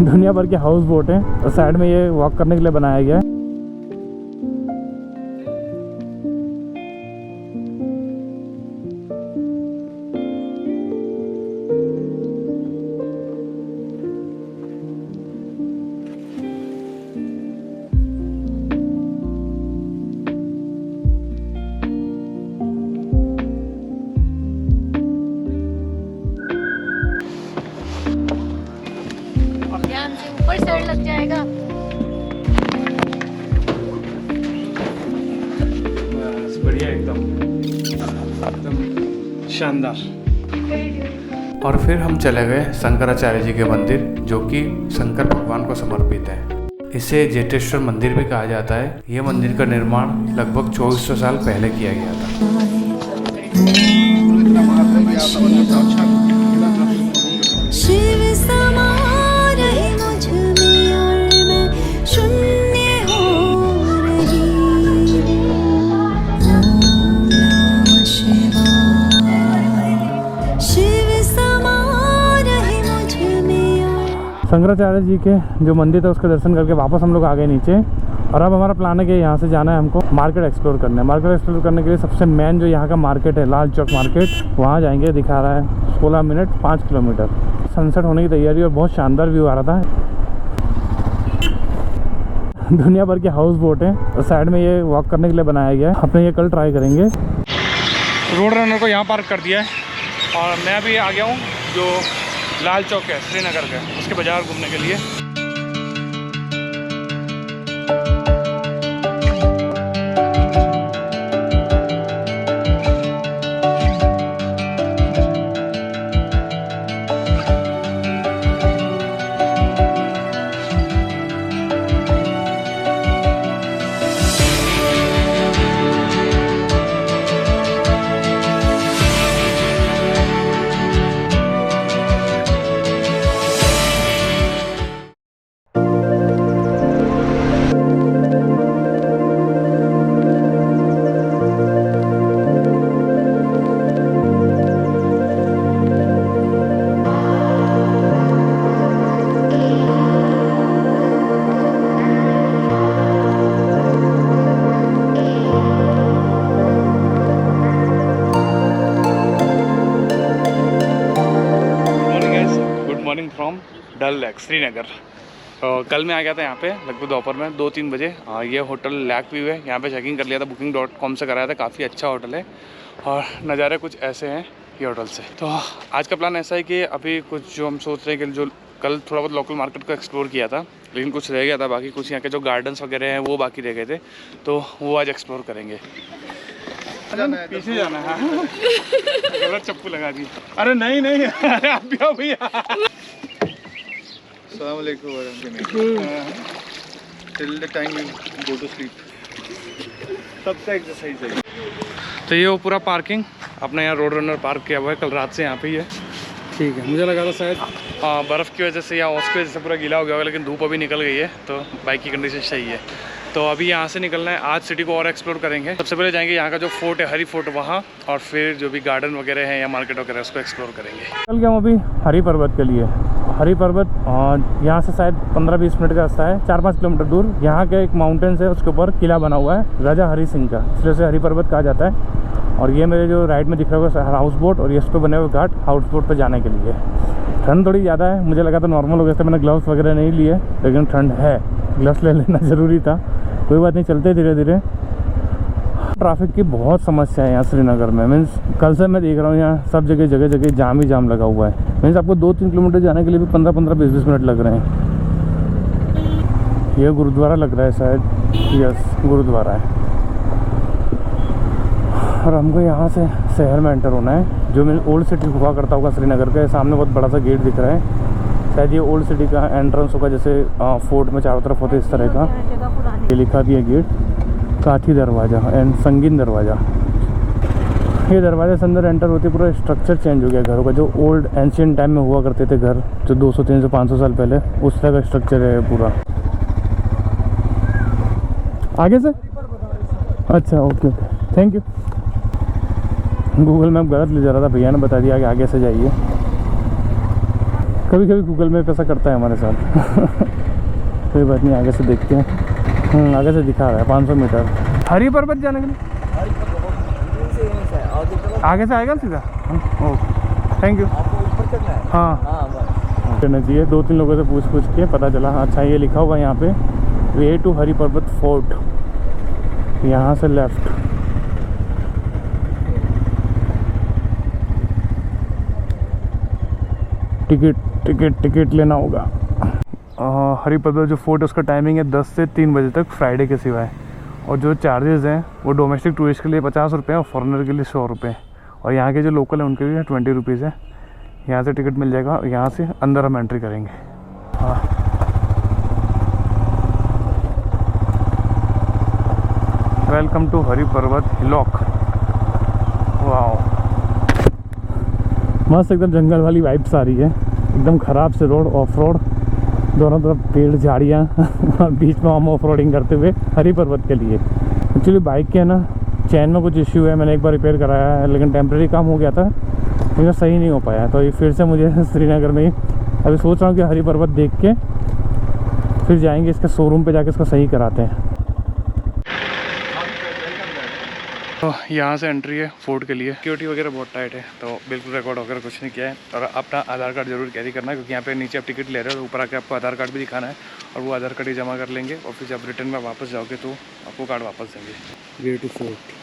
दुनिया भर के हाउस बोट हैं और साइड में ये वॉक करने के लिए बनाया गया है। ध्यान से ऊपर साइड लग जाएगा। बढ़िया एकदम शानदार। और फिर हम चले गए शंकराचार्य जी के मंदिर, जो कि शंकर भगवान को समर्पित है। इसे जेटेश्वर मंदिर भी कहा जाता है। यह मंदिर का निर्माण लगभग 2400 साल पहले किया गया था। शिव समा रहे मुझ में और मैं शून्य हो रही। ओम नमः शिवाय। शिव समा रहे मुझ में और शंकराचार्य जी के जो मंदिर था उसके दर्शन करके वापस हम लोग आ गए नीचे। और अब हमारा प्लान है कि यहाँ से जाना है हमको मार्केट एक्सप्लोर करना है। मार्केट एक्सप्लोर करने के लिए सबसे मेन जो यहाँ का मार्केट है, लाल चौक मार्केट, वहाँ जाएंगे। दिखा रहा है 16 मिनट 5 किलोमीटर। सनसेट होने की तैयारी और बहुत शानदार व्यू आ रहा था। दुनिया भर के हाउस बोट हैं और साइड में ये वॉक करने के लिए बनाया गया है। अपने ये कल ट्राई करेंगे। रोड रनर को यहाँ पार्क कर दिया है और मैं भी आ गया हूँ जो लाल चौक है श्रीनगर का, उसके बाज़ार घूमने के लिए। Morning from Dal lake Srinagar. कल मैं आ गया था यहाँ पे लगभग दोपहर में 2-3 बजे। ये होटल लेक व्यू है। यहाँ पे चेकिंग कर लिया था, booking.com से कराया था। काफ़ी अच्छा होटल है और नज़ारे कुछ ऐसे हैं ये होटल से। तो आज का प्लान ऐसा है कि अभी कुछ जो हम सोच रहे हैं कि जो कल थोड़ा बहुत लोकल मार्केट को एक्सप्लोर किया था, लेकिन कुछ रह गया था बाकी। कुछ यहाँ के जो गार्डन्स वगैरह हैं वो बाकी रह गए थे, तो वो आज एक्सप्लोर करेंगे। पीछे जाना है। गलत चप्पू लगा दी। अरे नहीं नहीं, अरे आप भी आओ भैया। Assalamu alaikum till the time you go to sleep. तब तक एक्सरसाइज है। तो ये वो पूरा पार्किंग अपने यहाँ रोड रनर पार्क किया हुआ है। कल रात से यहाँ पे ही है। ठीक है, मुझे लगा था शायद बर्फ़ की वजह से या ओस की वजह से पूरा गीला हो गया होगा, लेकिन धूप अभी निकल गई है तो बाइक की कंडीशन सही है। तो अभी यहाँ से निकलना है। आज सिटी को और एक्सप्लोर करेंगे। सबसे पहले जाएंगे यहाँ का जो फोर्ट है, हरी फोर्ट, वहाँ, और फिर जो भी गार्डन वगैरह है या मार्केट वगैरह उसको एक्सप्लोर करेंगे। चल गया हूँ अभी हरी पर्वत के लिए। हरी पर्वत यहाँ से शायद 15-20 मिनट का रास्ता है, 4-5 किलोमीटर दूर। यहाँ के एक माउंटेन्स है, उसके ऊपर किला बना हुआ है राजा हरी सिंह का, इसलिए से हरी पर्वत कहा जाता है। और ये मेरे जो राइट में दिख रहा है हाउस बोट, और ये इस पर बने हुए घाट हाउस बोट पर जाने के लिए। ठंड थोड़ी ज़्यादा है, मुझे लगा था नॉर्मल हो गया था। मैंने ग्लव्स वगैरह नहीं लिए, लेकिन ठंड है, ग्लव्स ले लेना ज़रूरी था। कोई बात नहीं, चलते धीरे धीरे। ट्रैफिक की बहुत समस्या है यहाँ श्रीनगर में। मीन्स कल से मैं देख रहा हूँ यहाँ सब जगह जगह जाम ही जाम लगा हुआ है। मीन्स आपको 2-3 किलोमीटर जाने के लिए भी 15-20 मिनट लग रहे हैं। ये गुरुद्वारा लग रहा है शायद, यस गुरुद्वारा है। और हमको यहाँ से शहर में एंटर होना है, जो मेरी ओल्ड सिटी हुआ करता होगा श्रीनगर का। सामने बहुत बड़ा सा गेट दिख रहा है, शायद ये ओल्ड सिटी का एंट्रेंस होगा, जैसे फोर्ट में चारों तरफ होते इस तरह का। ये लिखा भी है गेट, काठी दरवाज़ा एंड संगीन दरवाज़ा। ये दरवाजे से अंदर एंटर होते पूरा स्ट्रक्चर चेंज हो गया घरों का। जो ओल्ड एंशियंट टाइम में हुआ करते थे घर, जो 200, 300, 500 साल पहले, उस तरह का स्ट्रक्चर है पूरा। आगे से अच्छा, okay okay, thank you. Google map गलत ले जा रहा था, भैया ने बता दिया कि आगे से जाइए। कभी कभी गूगल मैप ऐसा करता है हमारे साथ। कोई बात नहीं, आगे से देखते हैं। आगे से दिखा रहा है 500 मीटर हरी पर्वत जाने के लिए। आगे से आएगा सीधा? Okay, thank you. हाँ, करना चाहिए। 2-3 लोगों से पूछ के पता चला। अच्छा, ये लिखा होगा यहाँ पे वे टू हरी पर्वत फोर्ट, यहाँ से लेफ्ट। टिकट लेना होगा। हरी पर्वत जो फोर्ट है उसका टाइमिंग है 10 से 3 बजे तक, फ्राइडे के सिवाय। और जो चार्जेस हैं वो डोमेस्टिक टूरिस्ट के लिए 50 रुपये और फॉरेनर के लिए 100 रुपये। और यहाँ के जो लोकल हैं उनके लिए 20 रुपीज़ है। यहाँ से टिकट मिल जाएगा, यहाँ से अंदर हम एंट्री करेंगे। हाँ, वेलकम टू हरी पर्वत हिलॉक। वाह, मस्त एकदम जंगल वाली वाइब्स आ रही है। एकदम ख़राब से रोड, ऑफ रोड, दोनों तरफ पेड़ झाड़ियाँ और बीच में हम ऑफ रोडिंग करते हुए हरी पर्वत के लिए। एक्चुअली बाइक के है ना चैन में कुछ इश्यू है, मैंने एक बार रिपेयर कराया है लेकिन टेम्प्रेरी काम हो गया था, लेकिन सही नहीं हो पाया। तो ये फिर से मुझे श्रीनगर में ही अभी सोच रहा हूँ कि हरी पर्वत देख के फिर जाएंगे इसके शोरूम पे, जाके इसको सही कराते हैं। तो यहाँ से एंट्री है फोर्ट के लिए। सिक्योरिटी वगैरह बहुत टाइट है, तो बिल्कुल रिकॉर्ड वगैरह कुछ नहीं किया है। और अपना आधार कार्ड जरूर कैरी करना है, क्योंकि यहाँ पे नीचे आप टिकट ले रहे हो तो ऊपर आके आपको आधार कार्ड भी दिखाना है, और वो आधार कार्ड ही जमा कर लेंगे। और फिर जब रिटर्न में वापस जाओगे तो आपको कार्ड वापस देंगे। वे टू फोर्ट,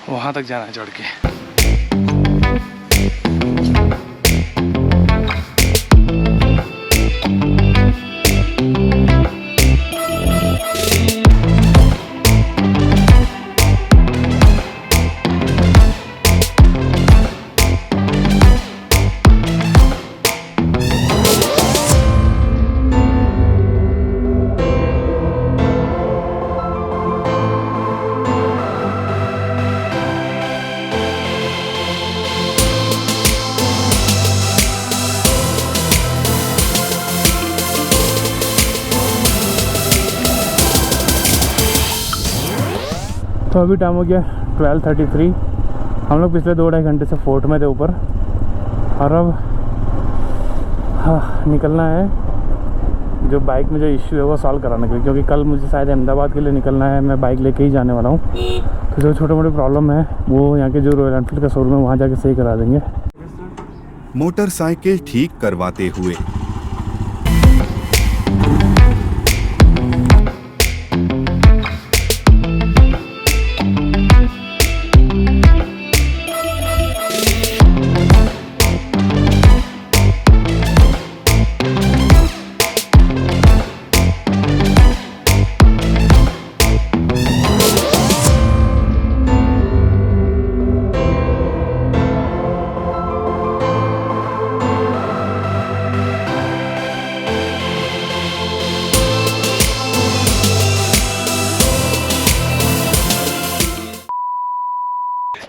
वहाँ तक जाना है चढ़ के। तो अभी टाइम हो गया 12:33। हम लोग पिछले 2-2.5 घंटे से फोर्ट में थे ऊपर, और अब निकलना है जो बाइक में जो इश्यू है वो सॉल्व कराने के लिए, क्योंकि कल मुझे शायद अहमदाबाद के लिए निकलना है। मैं बाइक लेके ही जाने वाला हूँ, तो जो छोटे मोटे प्रॉब्लम है वो यहाँ के जो रॉयल एनफील्ड का शोरूम है वहाँ जाके सही करा देंगे। मोटरसाइकिल ठीक करवाते हुए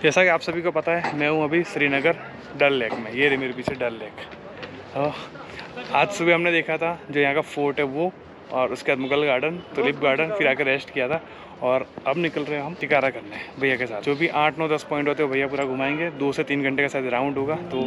जैसा कि आप सभी को पता है, मैं हूँ अभी श्रीनगर डल लेक में। ये मेरे पीछे डल लेक। तो आज सुबह हमने देखा था जो यहाँ का फोर्ट है वो, और उसके बाद मुगल गार्डन, टुलिप गार्डन, फिर आकर रेस्ट किया था। और अब निकल रहे हैं हम टिकारा करने भैया के साथ। जो भी 8, 9, 10 पॉइंट होते हैं भैया पूरा घुमाएंगे। 2 से 3 घंटे का शायद राउंड होगा। तो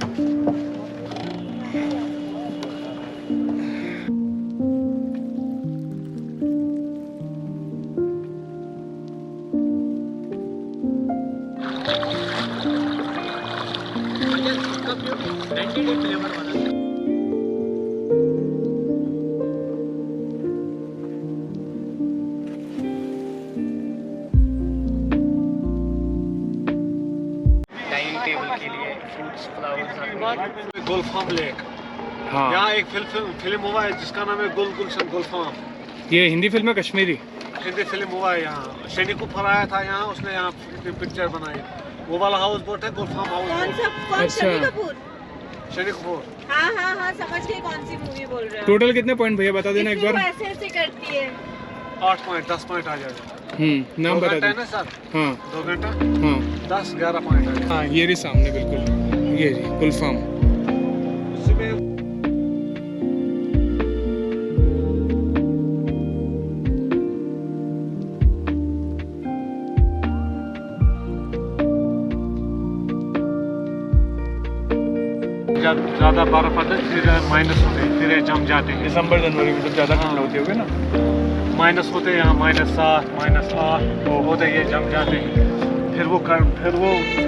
गुलफाम लेक, हाँ, यहाँ एक फिल्म हुआ है जिसका नाम है गुलशन गुलफाम। ये हिंदी फिल्म है, कश्मीरी हिंदी फिल्म हुआ है यहाँ। शनि कपूर आया था यहाँ, उसने यहाँ पिक्चर बनाई। वो वाला हाउस बोट है गुलफाम हाउस बोट। अच्छा, शनि कपूर। हाँ हाँ हाँ, समझ गई कौन सी मूवी बोल रहे हो। टोटल कितने पॉइंट भैया बता देना एक बार। ऐसे ऐसे करती है। 8 पॉइंट 10 पॉइंट आ जाएगा। नाम 2 बता घंटा है दो। ना सर? हाँ 2 घंटा, हाँ 10-11 पॉइंट आ जाएगा। हाँ, ये रही सामने बिल्कुल, ये रही गुलफाम। उसमें जब ज़्यादा बर्फ पड़ती है फिर माइनस होते हैं, फिर ये जम जाते हैं। दिसंबर जनवरी में जब ज़्यादा ठंड होती होगी ना, माइनस होते हैं यहाँ -7 -8 होते ये जम जाते हैं। फिर वो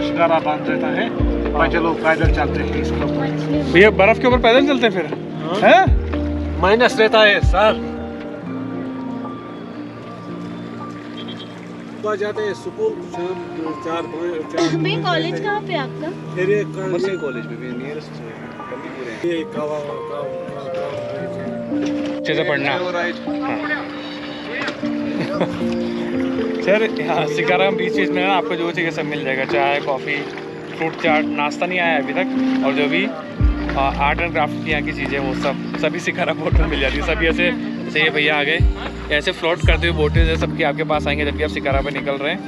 शिकारा बांध रहता है, बच्चे लोग पैदल चलते हैं इसके ऊपर। भैया बर्फ के ऊपर पैदल चलते हैं फिर? हैं? माइनस रहता है सर। सुबह जाते हैं स्कूल, शाम 4-5 भैया कॉलेज कहाँ पे आपका? फिर कॉलेज में भी नियरेस्ट ये अच्छे से पढ़ना। सर यहाँ सिकारा बीच में ना आपको जो चाहिए सब मिल जाएगा, चाय कॉफ़ी फ्रूट चाट। नाश्ता नहीं आया अभी तक, और जो भी आर्ट एंड क्राफ्ट की यहाँ की चीज़ें वो सभी सिकारा पोर्ट में मिल जाती है। सभी ऐसे जैसे ये भैया आ गए ऐसे फ्लोट करते हुए बोटें सबके आपके पास आएंगे जब भी आप सिकारा पे निकल रहे हैं।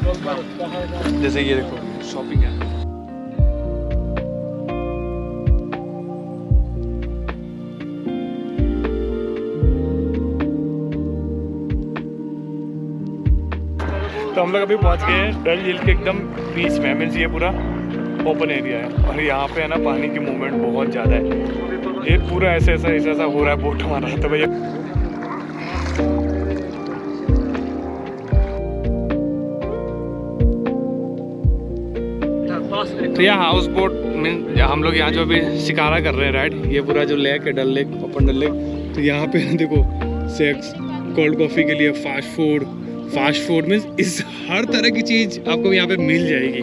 जैसे ये देखो शॉपिंग है। तो हम लोग अभी पहुंच गए हैं डल झील के एकदम बीच में। मीन्स ये पूरा ओपन एरिया है और यहाँ पे है ना पानी की मूवमेंट बहुत ज़्यादा है। ये पूरा ऐसा हो रहा है बोट हमारा। तो भैया तो यह हाउस बोट मीन हम लोग यहाँ जो अभी शिकारा कर रहे हैं राइट, ये पूरा जो लेक है डल लेक, ओपन डल लेक। तो यहाँ पे देखो सेक्स, कोल्ड कॉफ़ी के लिए फास्ट फूड मीन्स इस हर तरह की चीज़ आपको यहाँ पे मिल जाएगी।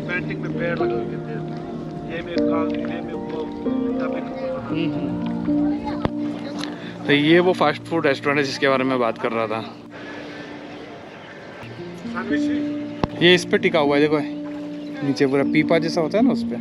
पेंटिंग में पेड़ लगे हुए थे, ये में वो तो ये वो फास्ट फूड रेस्टोरेंट है जिसके बारे में बात कर रहा था। ये इस पे टिका हुआ है, देखो नीचे पूरा पीपा जैसा होता है ना उस पे।